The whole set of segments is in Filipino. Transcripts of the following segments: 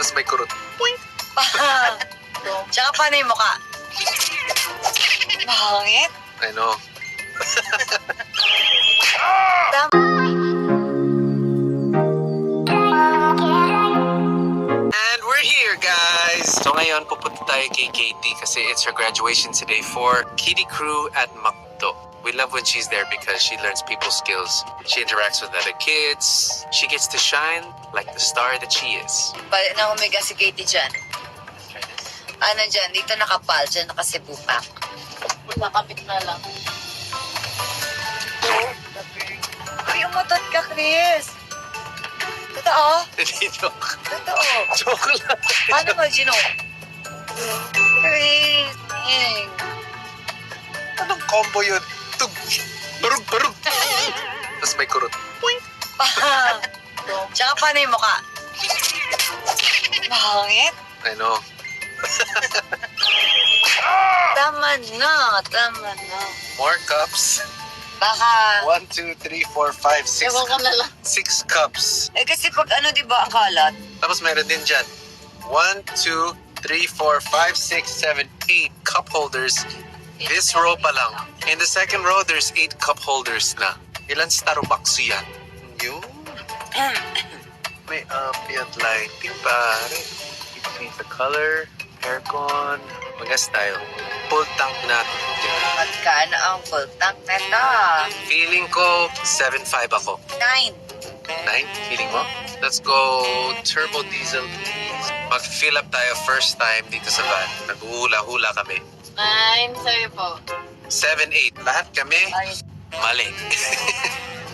Tapos may kurot. Poink! Tsaka paano yung mukha? Mahangit? I know. And we're here, guys! So ngayon, pupunta tayo kay Katie kasi it's her graduation today for Kiddie Crew at Makto. We love when she's there because she learns people skills. She interacts with other kids. She gets to shine like the star that she is. Balik na humiga si Katie dyan. Ano dyan? Dito nakapal. Dyan nakasibupak. Nakapit na lang. Uy, umutot ka, Chris. Totoo? Hindi joke. Totoo. Joke lang. Paano mo, Gino? Chris. Anong combo yun? Tug! Barug, barug! Tapos may kurot. Poink! Tsaka paano yung mukha? Mahangit? I know. Tama na. Tama na. More cups. Baka... 1, 2, 3, 4, 5, 6. Ewan ka na lang. 6 cups. Eh kasi pag ano, di ba, ang kalat? Tapos meron din dyan. 1, 2, 3, 4, 5, 6, 7, 8 cup holders. This row pa lang. In the second row, there's 8 cup holders na. Ilan Starbucks yan? Yun. May ambient lighting, pare. You can change the color, aircon. Magas tayo. Full tank natin. Magkano ang full tank nito? Feeling ko, 7.5 ako. 9. 9? Feeling mo? Let's go turbo diesel, please. Mag-fill up tayo first time dito sa van. Nag-uhula-hula kami. 9, sa'yo po. 7, 8. Lahat kami, Ay, mali.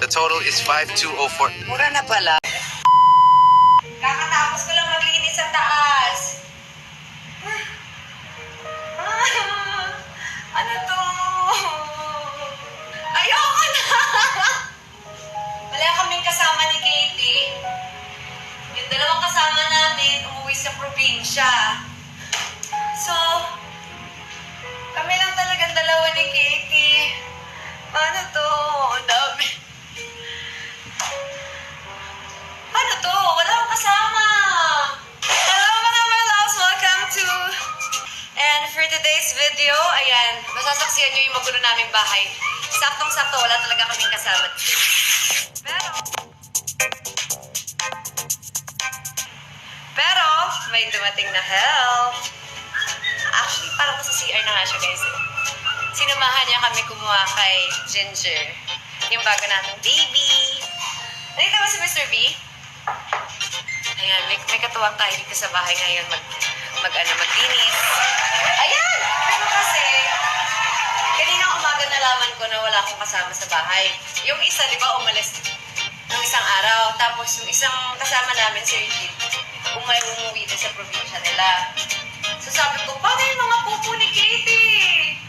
The total is 5,204. mura na pala. Kakatapos ko lang maglinis sa taas. Ano to? Ayoko na! Wala kaming kasama ni Katie. Yung dalawang kasama namin umuwi sa probinsya. So, kami lang talagang dalawa ni Katie. Ano to? Ang dami. Ano to? Wala akong kasama. Hello mga my loves! Welcome to... And for today's video, ayan, masasaksihan nyo yung magulo naming bahay. Saktong-sakto, wala talaga kaming kasama dito. Pero, may dumating na help. Actually, parang sa CR na nga siya, guys. Sinamahan niya kami kumuha kay Ginger. Yung bago naming baby. Nandito ba si Mr. B? Ayan, may katuwang tayo dito sa bahay ngayon maglinis. Ayan! Pero kasi, kaninang umaga nalaman ko na wala akong kasama sa bahay. Yung isa, di ba, umalis ng isang araw. Tapos yung isang kasama namin, Sir Jeep, umuwi din sa probinsya nila. So sabi ko, paano yung mga pupo ni Katie?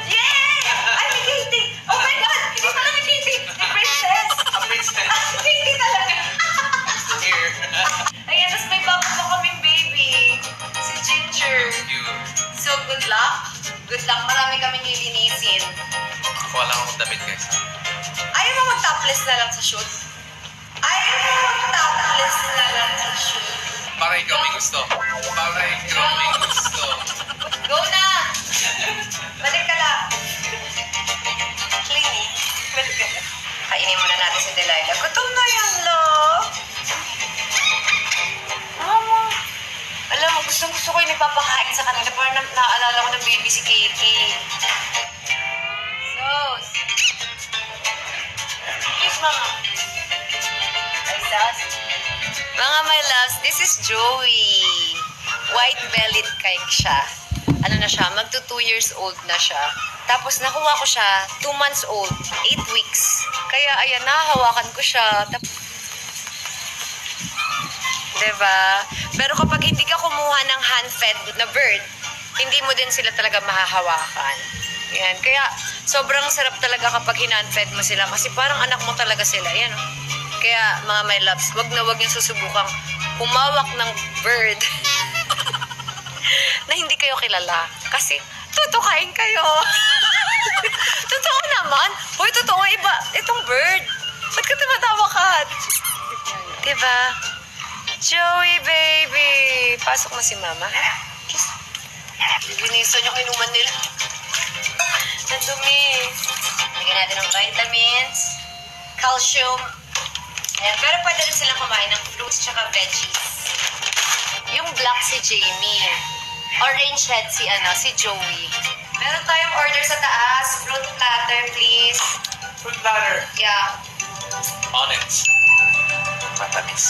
Yay! Ay, ni Katie! Oh my God! Hindi pala ni Katie! Ni Princess! A princess. Katie talaga! Here. Ayan, tapos may bago pa kaming baby. Si Ginger. So, good luck. Good luck. Marami kaming lilinisin. Kuha lang akong damit, guys. Ayaw mo mag-topless na lang sa shoot? Ayaw mo mag-topless na lang sa shoot? Para ikaw may gusto. Para ikaw may gusto. Go na! Balik ka lang. Cleaning. Balik ka lang. Kainin muna natin si Delilah. Gutom na yan, love. Mama. Alam mo, gustong-gusto ko yung ipapakain sa kanila. Parang naaalala ko ng baby si Katie. Sos. Kiss, mama. Ay, sos. Mga my loves, this is Joey. White-bellied cake siya. Ano na siya, magto 2 years old na siya. Tapos nakuha ko siya, 2 months old, 8 weeks. Kaya ayan, nahahawakan ko siya. Diba? Pero kapag hindi ka kumuha ng hand-fed na bird, hindi mo din sila talaga mahahawakan. Yan. Kaya sobrang sarap talaga kapag hinand-fed mo sila kasi parang anak mo talaga sila. Yan, oh. Kaya mga my loves, wag na wag yung susubukang humawak ng bird na hindi kayo kilala. Kasi tutukain kayo. Totoo naman. Hoy, totoo iba. Itong bird. Ba't ka tumatawa ka? Diba? Joey, baby. Pasok mo si Mama. Kiss. Linisan yung inuman nila. Ang dumi. Lagyan natin ng vitamins, calcium. Ayan. Pero pwede rin silang kumain ng fruits tsaka veggies. Yung black si Jamie. Orange head si Joey. Meron tayong order sa taas. Fruit platter, please. Fruit platter. Yeah. On it. Matamis.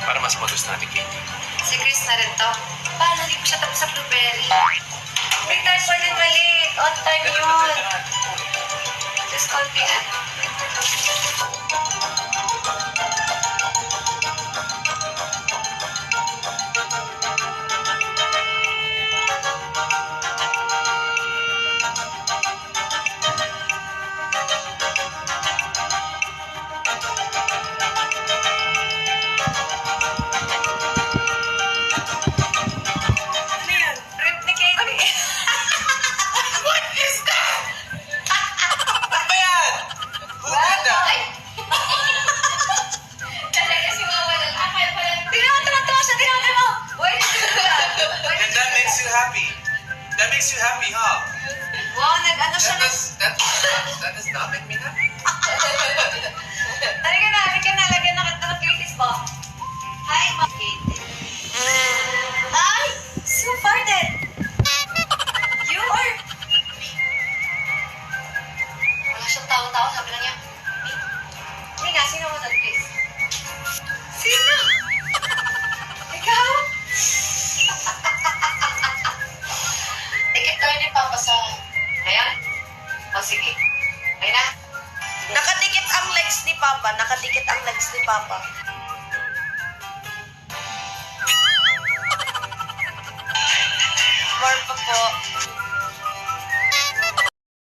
Para mas magustuhan ni Katie. Si Chris na rin to. Paano hindi ko siya tapos sa blueberry? Wait, tayo pwede maliit. On time yun. Just konti na. Ano yun? Rip ni Katie. What is that? Ano ba yan? Who did that? Ay! Talaga si Mama lang. Akala pala. Tingnan mo, tumatama siya. Tingnan mo. Why did you do that? Why did And that makes you happy. That makes you happy, huh? Wow, nag-ano siya ng... That does not make me happy. Talaga na, halika na. Lagyan na kita ng Katie's ba? Hi, Ma. Katie. Ay! So farted! You are... Wala siyang tao-tao. Sabi lang niya. Hindi nga, sino mo doon, please? Sino? Ikaw? Tikit tayo ni Papa sa... Ayan? O sige. Ayun na. Nakadikit ang legs ni Papa. Nakadikit ang legs ni Papa.